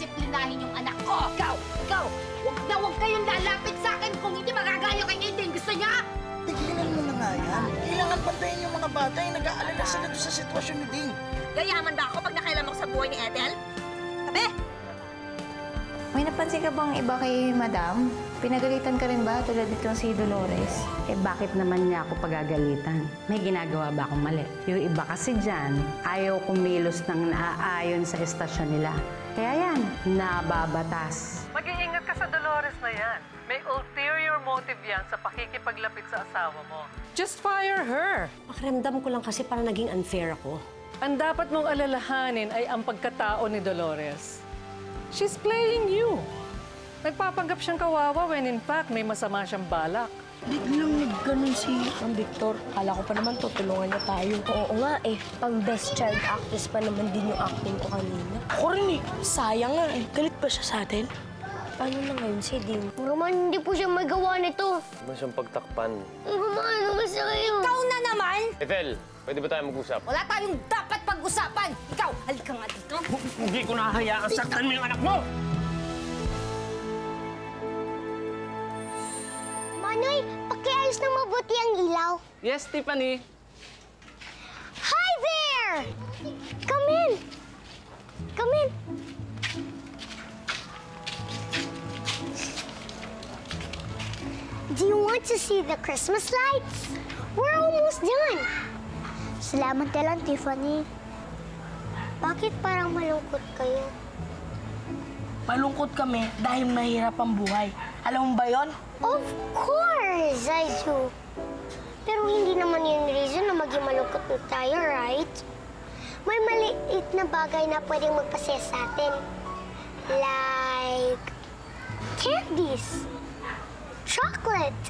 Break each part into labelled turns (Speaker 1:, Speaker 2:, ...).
Speaker 1: disiplinahin yung anak ko. Ikaw, huwag kayong lalapit sa akin kung hindi magagaya kay Aiden. Gusto niya?
Speaker 2: Tigilan mo na nga yan. Kailangan bantayan yung mga bata yung nag-aalala sila doon sa sitwasyon ni Ding.
Speaker 3: Gayaman ba ako pag nakailam ako sa buhay ni Ethel? Tabi!
Speaker 4: May napansin ka bang iba kay Madam? Pinagalitan ka rin ba tulad nitong si Dolores?
Speaker 5: Eh bakit naman niya ako pagagalitan? May ginagawa ba akong mali? Yung iba kasi dyan, ayaw kumilos ng naaayon sa estasyon nila. Kaya yan, nababatas.
Speaker 6: Mag-iingat ka sa Dolores na yan. May ulterior motive yan sa pakikipaglapit sa asawa mo. Just fire her!
Speaker 7: Pakiramdam ko lang kasi parang naging unfair ako.
Speaker 6: Ang dapat mong alalahanin ay ang pagkatao ni Dolores. She's playing you. Nagpapanggap siyang kawawa when in fact may masama siyang balak.
Speaker 7: Biglang nagganon si Victor. Kala ko pa naman tutulungan niya tayo.
Speaker 8: Oo nga eh. Pang best child actress pa naman din yung acting ko kanina.
Speaker 7: Ako rin eh. Sayang nga eh. Galit ba siya sa atin?
Speaker 8: Paano na ngayon si Ding? Roman, hindi po siya magawa nito.
Speaker 9: Huwag siyang pagtakpan.
Speaker 8: Roman, ano ba sa kayo?
Speaker 1: Ikaw na naman!
Speaker 9: Ethel, pwede ba tayo mag-usap?
Speaker 1: Wala tayong dapat pag-usapan. Ikaw, halika nga dito.
Speaker 9: Hindi ko nahahayaan saktan mo yung anak mo!
Speaker 8: Manoy, pakiayos ng mabuti ang ilaw.
Speaker 9: Yes, Tiffany.
Speaker 8: Hi there! Come in. Come in. Do you want to see the Christmas lights? We're almost done. Salamat na lang, Tiffany. Bakit parang malungkot kayo?
Speaker 7: Malungkot kami dahil mahirap ang buhay. Alam mo ba yon?
Speaker 8: Of course, I do. Pero hindi naman yun reason na maging malungkot na tayo, right? May maliit na bagay na pwedeng magpasaya sa atin. Like candies, chocolate,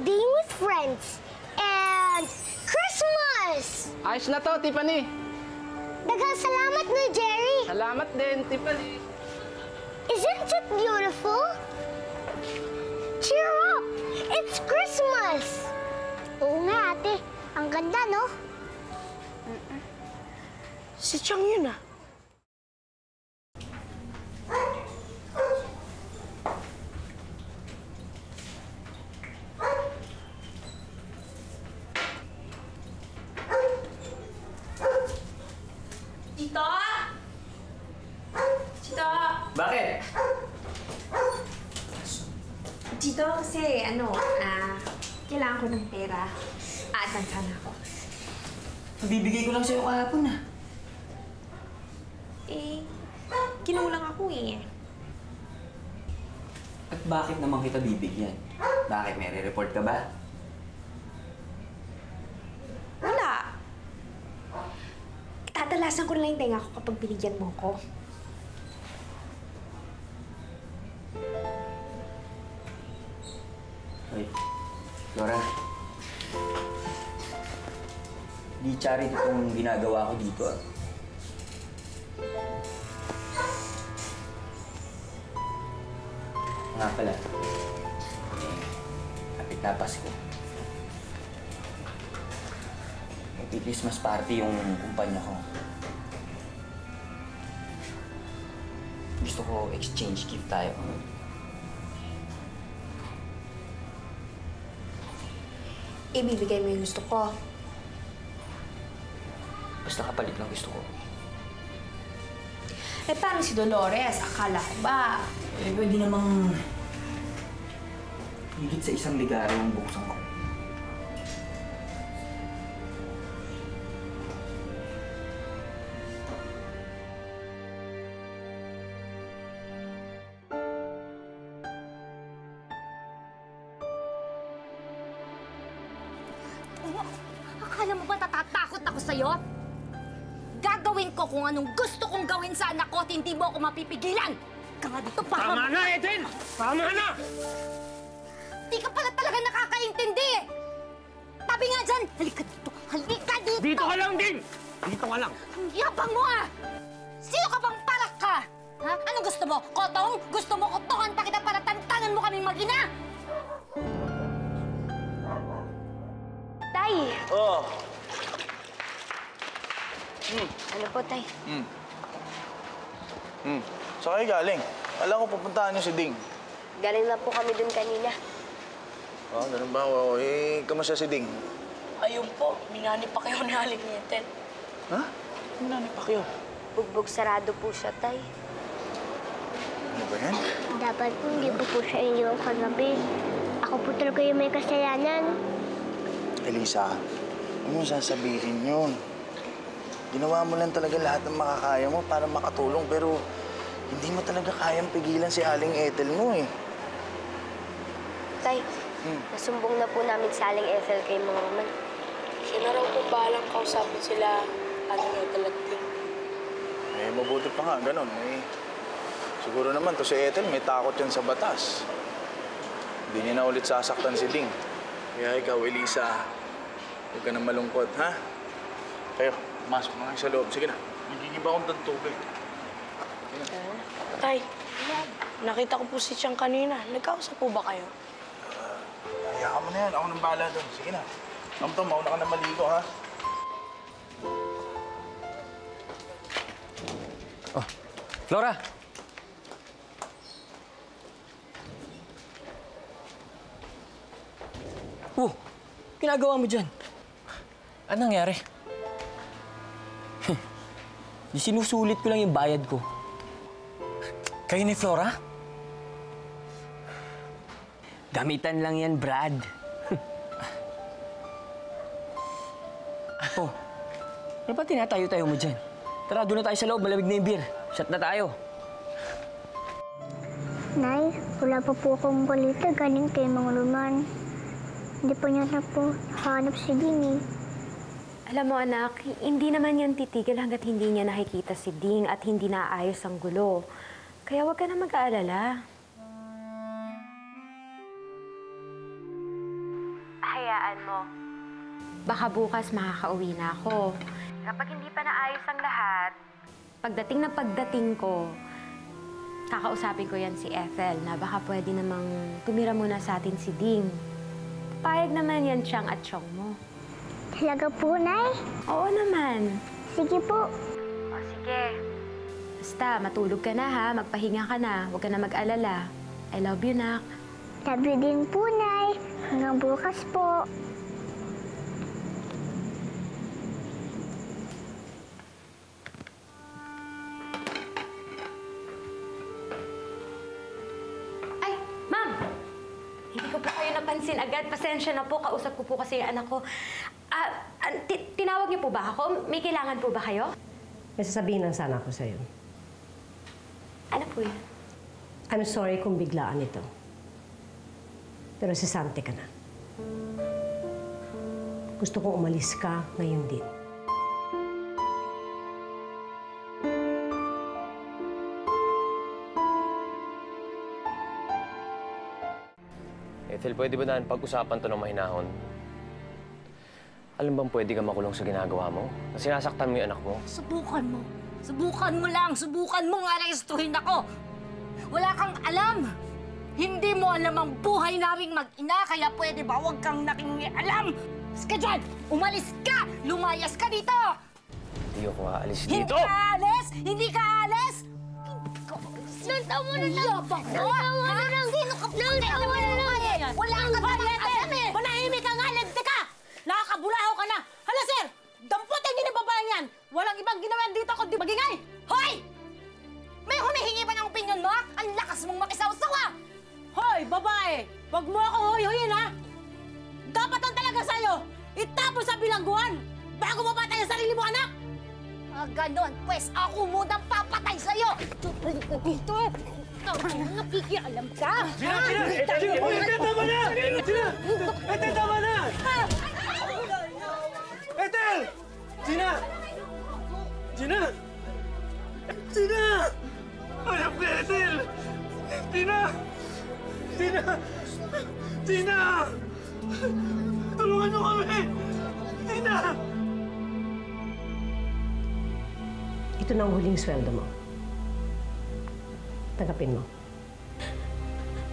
Speaker 8: being with friends, and Christmas!
Speaker 9: Ayos na to, Tiffany.
Speaker 8: Daghang salamat na, Jerry!
Speaker 9: Salamat din, Tiffany.
Speaker 8: Isn't it beautiful? Cheer up! It's Christmas! Oo nga, ate. Ang ganda, no?
Speaker 7: Si Chang yun ah.
Speaker 3: Tito! Tito!
Speaker 9: Bakit?
Speaker 4: Dito kasi, kailangan ko ng pera. Aatansa na ako.
Speaker 2: Bibigay ko lang sa'yo kahapon ah.
Speaker 4: Kinulang ako eh.
Speaker 10: At bakit naman kita bibigyan? Bakit? May re-report ka ba?
Speaker 4: Wala. Tatalasan ko na lang yung tenga ko kapag binigyan mo ko.
Speaker 10: Hoy, Laura. Di charity itong ginagawa ko dito ah. Nga pala. Kapit na Pasko. May Christmas party yung kumpanya ko. Gusto ko exchange gift tayo.
Speaker 4: Ibibigay mo yung gusto ko.
Speaker 10: Basta kapalit lang gusto ko.
Speaker 4: Eh, paano si Dolores? Akala ko ba?
Speaker 10: Eh, pwede namang higit sa isang ligaro ang buksan ko.
Speaker 1: Akala mo ba natatakot ako sa'yo? Gagawin ko kung anong gusto kong gawin sa anak ko at hindi mo ako mapipigilan! Ka nga dito,
Speaker 9: Tama na, Ethel! Tama na!
Speaker 1: Di ka pala talaga nakakaintindi! Tabi nga dyan! Halika dito! Halika dito!
Speaker 9: Dito ka lang din! Dito ka lang!
Speaker 1: Ang yabang mo ah! Sino ka bang parak ka? Ha? Anong gusto mo? Kotong? Gusto mo kotongan pa kita para tantanan mo kaming mag-ina?
Speaker 8: Tay!
Speaker 9: Oh.
Speaker 8: Ano po, Tay?
Speaker 2: Saan kayo galing? Alam ko pupuntahan niyo si Ding.
Speaker 7: Galing na po kami dun kanina.
Speaker 2: Oh, ganun ba? Oo, kamusta si Ding?
Speaker 7: Ayun po, minani pa kayo ni Aling Ethel.
Speaker 2: Ha? Minani pa kayo?
Speaker 7: Bugbog sarado po siya, Tay.
Speaker 2: Ano ba yan?
Speaker 8: Dapat po hindi po siya inyong kagabi. Ako po talaga yung may kasalanan.
Speaker 2: Elisa, huwag mo sasabihin yun. Ginawa mo lang talaga lahat ng makakaya mo para makatulong, pero hindi mo talaga kayang pigilan si Aling Ethel mo eh.
Speaker 7: Tay, nasumbong na po namin si Aling Ethel kay Mang Roman. Siya na raw po bahalang kausapin sila Aling Ethel at Ding.
Speaker 2: Eh, mabuti pa nga, ganun. Eh, siguro naman to si Ethel, may takot yan sa batas. Hindi niya na ulit sasaktan si Ding. Kaya ikaw, Elisa, huwag ka na malungkot, ha? Kayo, masok na kayo sa loob. Sige na, magigiba akong ng tubig.
Speaker 7: Tay, nakita ko po si Chang kanina. Nagkausap po ba kayo?
Speaker 2: Hayaan mo na yan, ako nang bahala doon. Sige na. Tom, mauna ka na maligo, ha?
Speaker 9: Oh, Flora! Ginagawa mo dyan? Anong nangyari? Sinusulit ko lang yung bayad ko. Kayo ni Flora? Gamitan lang yan, Brad. Oh, ano ba tinatayo-tayo mo dyan? Tara, doon na tayo sa loob. Malamig na yung beer. Shot na tayo.
Speaker 8: Nay, wala pa po akong balita galing kay Mang Roman. Hindi pa niya na po nakahanap si Ding eh.
Speaker 11: Alam mo anak, hindi naman yan titigil hanggat hindi niya nakikita si Ding at hindi naayos ang gulo. Kaya huwag ka na mag-aalala. Hayaan mo. Baka bukas makakauwi na ako. Kapag hindi pa naayos ang lahat, pagdating ko, kakausapin ko yan si Ethel na baka pwede namang tumira muna sa atin si Ding. Payag naman yan Chang at Chong mo.
Speaker 8: Talaga po, Nay?
Speaker 11: Oo naman.
Speaker 8: Sige po.
Speaker 11: O sige. Basta, matulog ka na ha. Magpahinga ka na. Huwag ka na mag-alala. I love you, Nak.
Speaker 8: Love you din po, Nay. Hanggang bukas po.
Speaker 11: Ay, Ma'am! Hindi ko po kayo napansin agad. Pasensya na po. Kausap ko po kasi yung anak ko. Tinawag niyo po ba ako? May kailangan po ba kayo?
Speaker 12: May sasabihin lang sana ako sa'yo.
Speaker 11: Ano po yun?
Speaker 12: I'm sorry kung biglaan ito. Pero sisante ka na. Gusto kong umalis ka ngayon din.
Speaker 9: Ethel, pwede ba daan pag-usapan to ng mahinahon? Alam bang pwede ka makulong sa ginagawa mo? Na sinasaktan mo yung anak mo?
Speaker 1: Subukan mo. Subukan mo lang. Subukan mo nga restuhin ako. Wala kang alam. Hindi mo alam ang buhay naming mag-ina, kaya pwede ba huwag kang nakikialam? Umalis ka dyan! Umalis ka! Lumayas ka dito!
Speaker 9: Hindi ako aalis dito!
Speaker 1: Hindi ka alis! Hindi ka alis!
Speaker 8: Nantaw mo na lang!
Speaker 1: Yabang mo!
Speaker 8: Nantaw mo na lang!
Speaker 1: Sino ka?
Speaker 8: Nantaw mo na lang!
Speaker 1: Wala ka ba ng alam eh!
Speaker 13: Manahimik ka nga, lente ka! Nakakabulaho ka na! Hala, sir! Dampot ang ginababayan yan! Walang ibang ginawa dito kundi magingay!
Speaker 1: Hoy! May humihingi ba ng opinion mo? Ang lakas mong makisawsawa!
Speaker 13: Hoy, babae! Huwag mo akong huy-huyin, ha? Dapat lang talaga sa'yo! Itapos sa bilangguan! Bago mapatay ang sarili mo, anak!
Speaker 1: Ganon, pues ako munang papatay sa'yo! Tuloy ka dito! Nakikialam ka!
Speaker 9: Gina! Tama na! Ethel, tama na! Ethel! Gina! Gina! Gina! Alam ka, Ethel! Gina! Gina! Gina! Tulungan mo kami! Gina!
Speaker 12: Ito na ang huling sweldo mo. Tanggapin mo.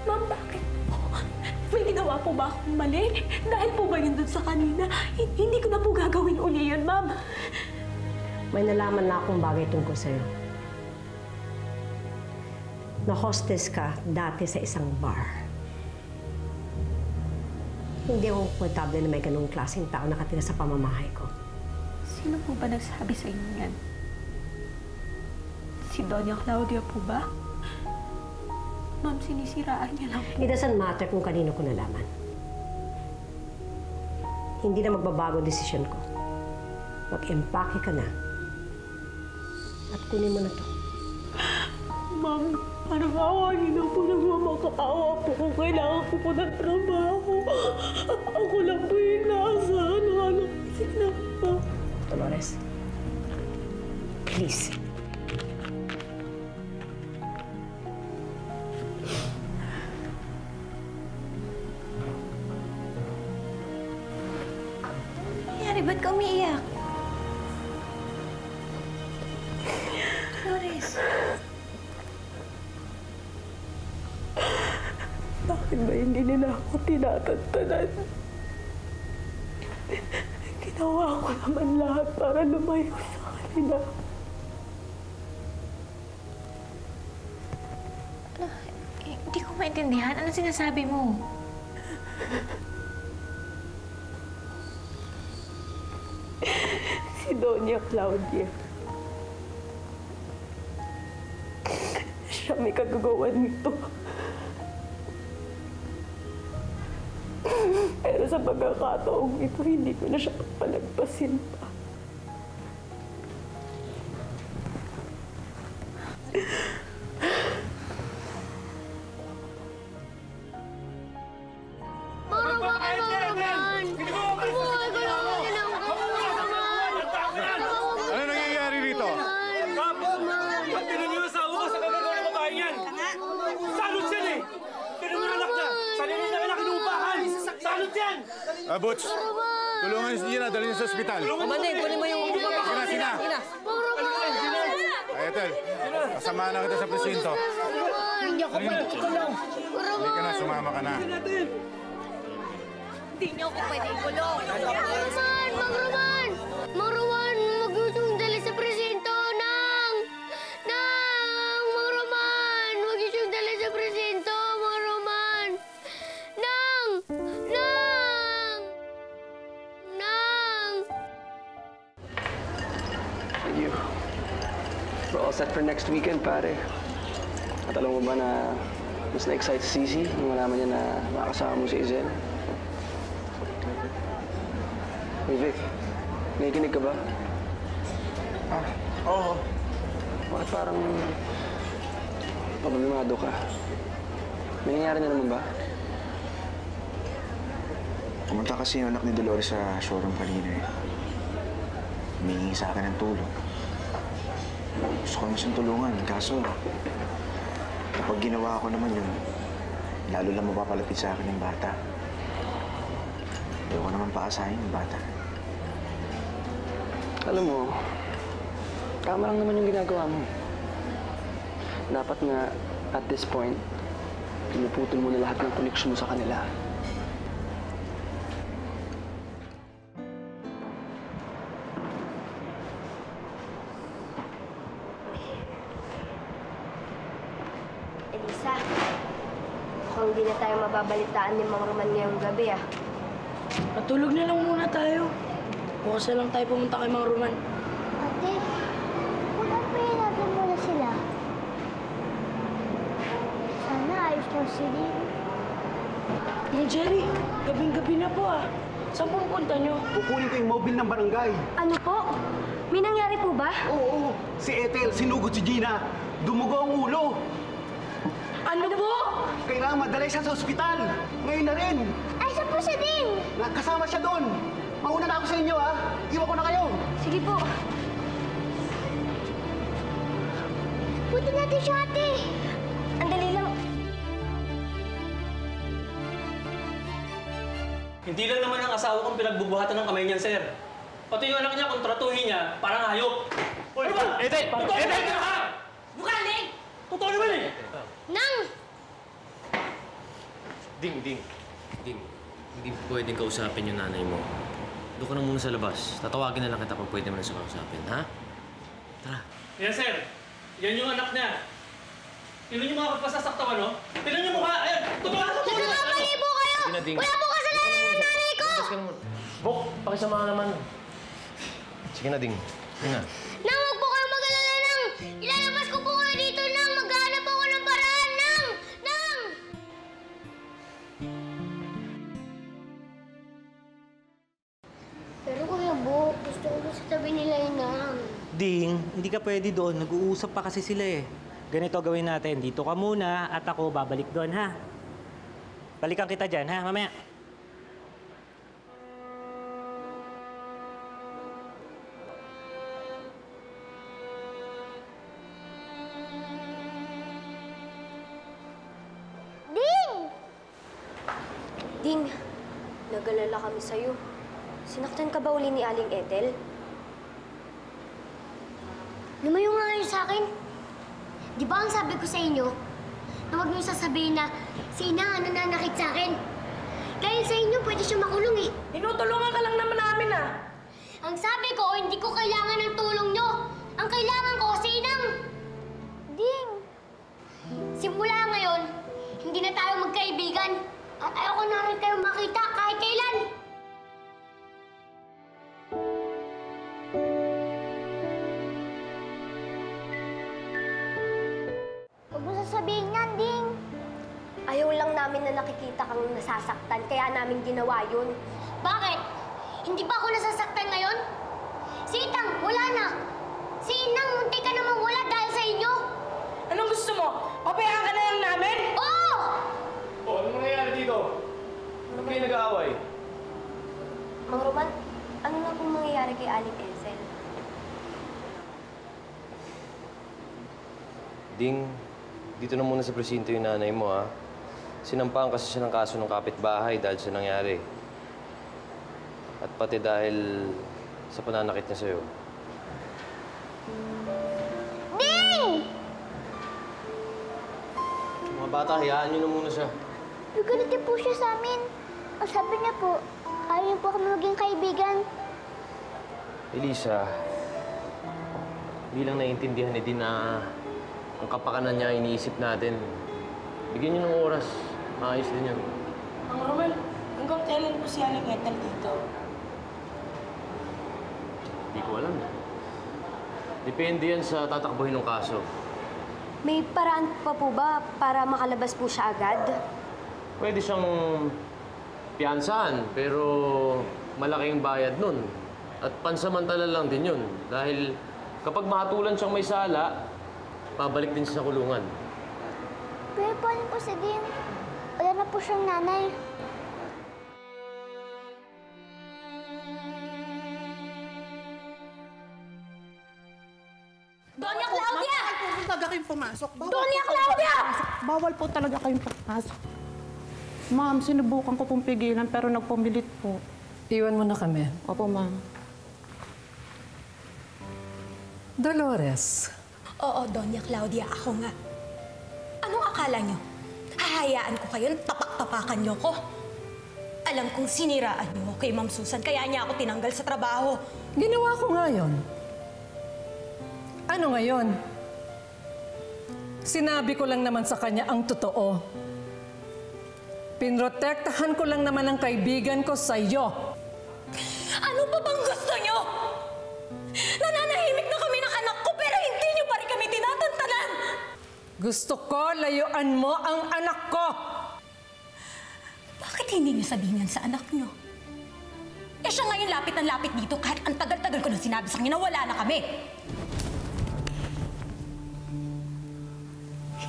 Speaker 11: Ma'am, bakit po? May ginawa po ba akong mali? Dahil po ba yun dun sa kanina? Hindi ko na po gagawin uli yun, ma'am.
Speaker 12: May nalaman na akong bagay tungkol sa'yo. na hostess ka dati sa isang bar. Hindi ako komportable na may ganung klaseng tao nakatira sa pamamahay ko.
Speaker 11: Sino po ba nagsabi sa inyo yan? Si Doña Claudia po ba? Ma'am, sinisiraan niya lang po.
Speaker 12: It doesn't matter kung kanino ko nalaman. Hindi na magbabago desisyon ko. Mag-empake ka na. At kunin mo na to.
Speaker 13: Ma'am, parang awa niyo na po, nagmamakaawa po kung kailangan ko po ng trabaho. Ako lang po yung naasahan ng anak kasi na po.
Speaker 12: Dolores, please.
Speaker 11: Nangyari, ba't ka umiiyak? Dolores.
Speaker 13: Bakit ba hindi nila ako tinatantanan? Ginawa ko naman lahat para lumayo sa kanila.
Speaker 11: Hindi ko maintindihan. Ano sinasabi mo?
Speaker 13: Si Doña Claudia. Siya may kagagawan nito. Pero sa pagkakataong ito, hindi ko na siya palagpasin pa.
Speaker 14: Ano nangyayari rito?
Speaker 15: Ba't tinanong sa ulo sa kagagawa ng babae yan? Salot yan eh! Tinanong anak niya! Sarili na anak inuupahan! Salot yan!
Speaker 14: Butch, tulungan si Gina, dalhin sa ospital.
Speaker 13: Maning, kunin mo yung
Speaker 14: Sina, Sina! Ay, Ethel, kasama na kita sa presinto.
Speaker 8: Hindi ako pwede ikulong.
Speaker 14: Hindi ka na, sumama ka na.
Speaker 8: Hindi niyo ako pwede ikulong. Mang Roman! Mang Roman, huwag niyo siyang dali sa presinto, Nang! Mang Roman! Huwag niyo siyang dali sa presinto, Mang Roman! Nang!
Speaker 16: Thank you. We're all set for next weekend, pare. At alam mo ba na mas na-excite si Sisi nung malaman niya na makakasama mo si Izel? Hey, Vic. Nakikinig ka ba?
Speaker 2: Oo.
Speaker 16: Bakit parang pababimado ka? May nangyari na naman ba?
Speaker 17: Pumunta kasi yung anak ni Dolores sa showroom kanina eh. Humingi sa akin ng tulong. Gusto ko na siyang tulungan, kaso kapag ginawa ko naman yun, lalo lang mapapalapit sa akin yung bata. Ayaw ko naman paasahin yung bata.
Speaker 16: Alam mo, tama lang naman yung ginagawa mo. Dapat nga, at this point, pinuputol mo na lahat ng koneksyon mo sa kanila.
Speaker 8: Elisa, mukhang hindi na tayo mababalitaan ni Mang Roman ngayong gabi, ah.
Speaker 13: Matulog na lang muna tayo. Bukas na lang tayo pumunta kay Mang Roman.
Speaker 8: Ate, pag-apayin natin muna sila. Sana ayos lang sila.
Speaker 13: Mang Jerry, gabing-gabi na po ah. Saan pupunta nyo?
Speaker 18: Kukunin ko yung mobile ng barangay.
Speaker 8: Ano po? May nangyari po ba?
Speaker 18: Oo, si Ethel, sinugod si Gina. Dumugo ang ulo.
Speaker 13: Ano po?
Speaker 18: Kailangan madala siya sa ospital. Ngayon na rin.
Speaker 8: Ay, saan po siya din?
Speaker 18: Kasama siya doon. Mauna na ako sa inyo, ha? Iwan ko na kayo.
Speaker 8: Sige po. Buti natin siya, ate. Andali lang.
Speaker 15: Hindi lang naman ang asawa kong pinagbubuhatan ng kamay niyan, sir. Pati yung anak niya, kontratuhin niya, parang hayop. Ano ba? Ete! Ete!
Speaker 1: Mukha, Ling!
Speaker 15: Totoo naman eh!
Speaker 8: Nang!
Speaker 9: Ding. Hindi pwedeng kausapin yung nanay mo. Doon ka na muna sa labas. Tatawagin na lang kita kung pwede mo na siya kausapin, ha? Tara.
Speaker 15: Yan, sir. Yan yung anak niya. Tignan niyo mga kapasasaktawan, no? Tignan niyo mukha! Ayan! Tumakasok mo!
Speaker 8: Nagkakamali po kayo!
Speaker 9: Sige na, Ding.
Speaker 8: Wala po kasalanan ng nanay ko!
Speaker 9: Labas ka naman. Bok, pakisama naman. Sige na, Ding. Sige na.
Speaker 8: Nang, wag po kayo mag-alala nang! Ilalabas ko po kayo dito nang! Maghanap ako ng paraan nang! Nang! Pero Kuya Bo, gusto ko sa tabi nila yun nang.
Speaker 19: Ding, hindi ka pwede doon. Nag-uusap pa kasi sila eh. Ganito gawin natin. Dito ka muna at ako babalik doon, ha? Balikan kita dyan, ha? Mamaya.
Speaker 8: Ding! Ding, nag-alala kami sa'yo. Sinaktan ka ba uli ni Aling Ethel? Lumayo nga kayo sa akin. Di ba ang sabi ko sa inyo, na huwag niyo sasabihin na si Ina ang nananakit sa akin? Dahil sa inyo, pwede siya makulong eh.
Speaker 1: Tinutulungan ka lang naman namin ah.
Speaker 8: Ang sabi ko, hindi ko kailangan ng tulong nyo. Ang kailangan ko, si Inang. Ding! Simula ngayon, hindi na tayo magkaibigan. At ayoko na rin kayo makita kahit kailan. Huwag mo sasabihin yan, Ding. Ayaw lang namin na nakikita kang nasasaktan, kaya namin ginawa yun. Bakit? Hindi ba ako nasasaktan ngayon? Si Itang, wala na. Si Inang, munti ka namang wala dahil sa inyo.
Speaker 1: Anong gusto mo? Pabayaan ka na lang namin?
Speaker 8: Oo!
Speaker 9: Oh, anong nangyayari dito? Ano kayo nag-aaway?
Speaker 8: Mang Roman, ano na pong mangyayari kay Aling Ethel?
Speaker 9: Ding, dito na muna sa presinto yung nanay mo, ha? Sinampahan kasi siya ng kaso ng kapitbahay dahil sa nangyari. At pati dahil sa pananakit niya sa'yo.
Speaker 8: Ding!
Speaker 9: Mga bata, hayaan niyo na muna siya.
Speaker 8: Nagalitin po siya sa amin. Ang sabi niya po, ayaw niyo po kami maging kaibigan.
Speaker 9: Elisa, hindi lang naiintindihan ni Din na ang kapakanan niya iniisip natin. Bigyan niyo ng oras. Maayos din yan.
Speaker 1: Ang Romel, hanggang kailan po si Aling Ethel dito?
Speaker 9: Hindi ko alam. Depende yan sa tatakbuhin ng kaso.
Speaker 8: May paraan pa po ba para makalabas po siya agad?
Speaker 9: Pwede siyang piyansahan, pero malaking bayad nun. At pansamantala lang din yun. Dahil kapag mahatulan siyang may sala, pabalik din siya sa kulungan.
Speaker 8: Pero paano po si Ding? Wala na po siyang nanay.
Speaker 1: Doña Claudia!
Speaker 20: Bawal po talaga kayong pumasok.
Speaker 1: Doña Claudia!
Speaker 20: Bawal po talaga kayong pumasok. Ma'am, sinubukan ko pong pigilan pero nagpumilit po.
Speaker 6: Iwan mo na kami.
Speaker 20: Opo, ma'am.
Speaker 6: Dolores.
Speaker 3: Oo, Doña Claudia, ako nga. Anong akala nyo? Hahayaan ko kayo, tapak-tapakan nyo ko. Alam kong siniraan nyo kay Ma'am Susan, kaya niya ako tinanggal sa trabaho.
Speaker 6: Ginawa ko nga yun. Ano ngayon? Sinabi ko lang naman sa kanya ang totoo. Pinrotektahan ko lang naman ang kaibigan ko sa iyo.
Speaker 3: Ano pa bang gusto nyo? Nananahimik na kami ng anak ko pero hindi nyo pa rin kami tinatantanan.
Speaker 6: Gusto ko layuan mo ang anak ko.
Speaker 3: Bakit hindi nyo sabihin yan sa anak nyo? Eh siya ngayon lapit ng lapit dito kahit ang tagal-tagal ko nang sinabi sa kanya na wala na kami.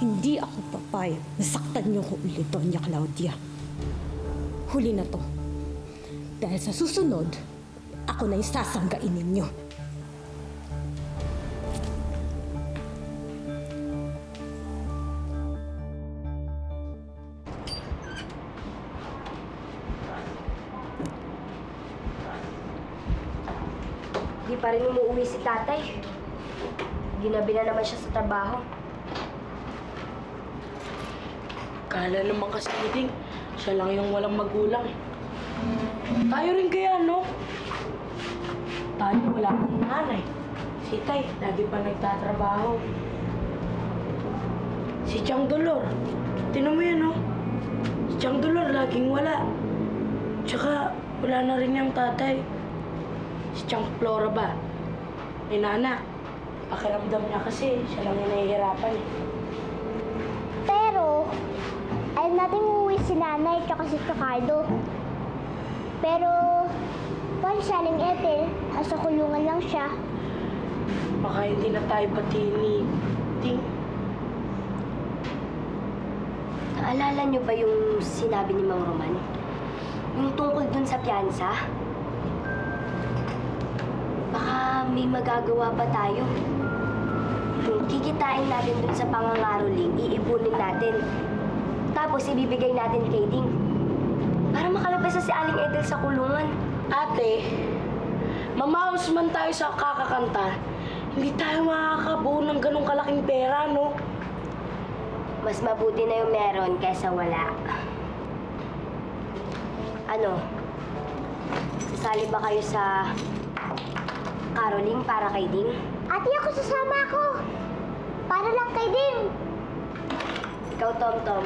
Speaker 3: Hindi ako papayag. Nasaktan niyo ko ulit, Doña Claudia. Huli na to. Dahil sa susunod, ako na yung sasanggain ninyo.
Speaker 8: Di pa rin umuwi si tatay. Ginabi na naman siya sa trabaho.
Speaker 13: Kala naman kasi ni Ding, siya lang yung walang magulang. Tayo rin kaya, no? Tayo wala akong nanay. Si Tay, lagi pa nagtatrabaho. Si Chang Dolor. Tinan mo yan, oh. Si Chang Dolor laging wala. Tsaka wala na rin yung tatay. Si Chang Flora ba? May nanak. Pakiramdam niya kasi siya lang yung nahihirapan eh.
Speaker 8: Pero, alam natin uuwi si nanay at si Ricardo. Pero, paano si Aling Ethel? Nasa kulungan lang siya.
Speaker 13: Baka hindi na tayo batiin ni Ting.
Speaker 7: Naalala niyo ba yung sinabi ni Mang Roman? Yung tungkol dun sa piyansa? Baka may magagawa pa tayo. Yung kikitain natin dun sa pangangaroling, iipunin natin. Tapos ibibigay natin kay Ding. Para makalabas na si Aling Ethel sa kulungan.
Speaker 13: Ate, mamaos man tayo sa kakakanta, hindi tayo makakabuo ng ganong kalaking pera, no?
Speaker 7: Mas mabuti na yung meron kaysa wala. Ano? Sasali ba kayo sa caroling para kay Ding?
Speaker 8: Ate, ako sasama ako. Para lang kay Ding.
Speaker 7: Ikaw, Tom-Tom.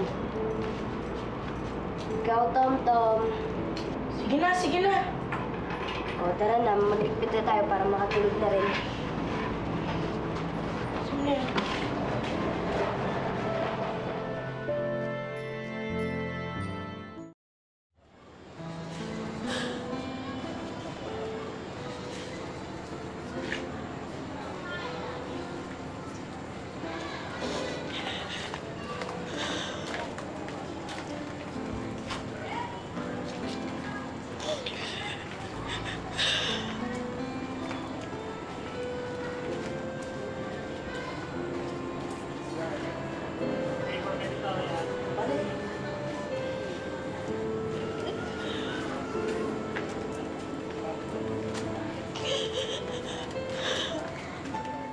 Speaker 7: Ikaw, Tom-Tom.
Speaker 13: Sige na, sige na.
Speaker 7: O, tara na. Magligpit na tayo para makatulog na rin.
Speaker 13: Sige na.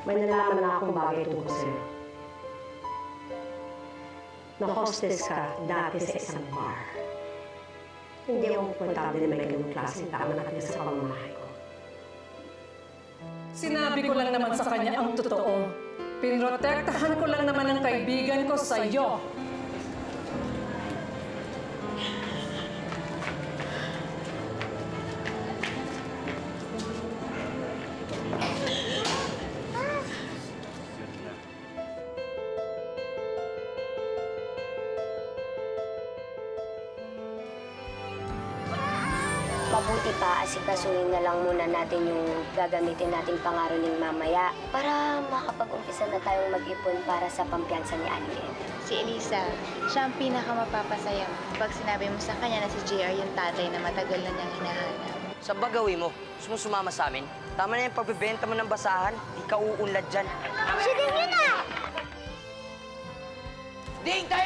Speaker 12: May nalaman na akong bagay tungkol sa'yo. Na-hostess ka dati sa isang bar. Hindi ako komportable na may ganung klaseng tama na sa pamamahay ko.
Speaker 6: Sinabi ko lang naman sa kanya ang totoo. Pinotektahan ko lang naman ang kaibigan ko sa iyo.
Speaker 7: Mabuti pa, asikasuhin na lang muna natin yung gagamitin nating pangaroling mamaya para makapag-umpisa na tayong mag-ipon para sa pampiyansa ni Aling Ethel.
Speaker 4: Si Elisa, siya ang pinakamapapasaya pag sinabi mo sa kanya na si JR yung tatay na matagal na niyang hinahanap.
Speaker 21: Sa bagawin mo, gusto mo sumama sa amin? Tama na yung pagbibenta mo ng basahan, di ka uunlad dyan.
Speaker 8: Si Ding yun ah!
Speaker 21: Ding, tayo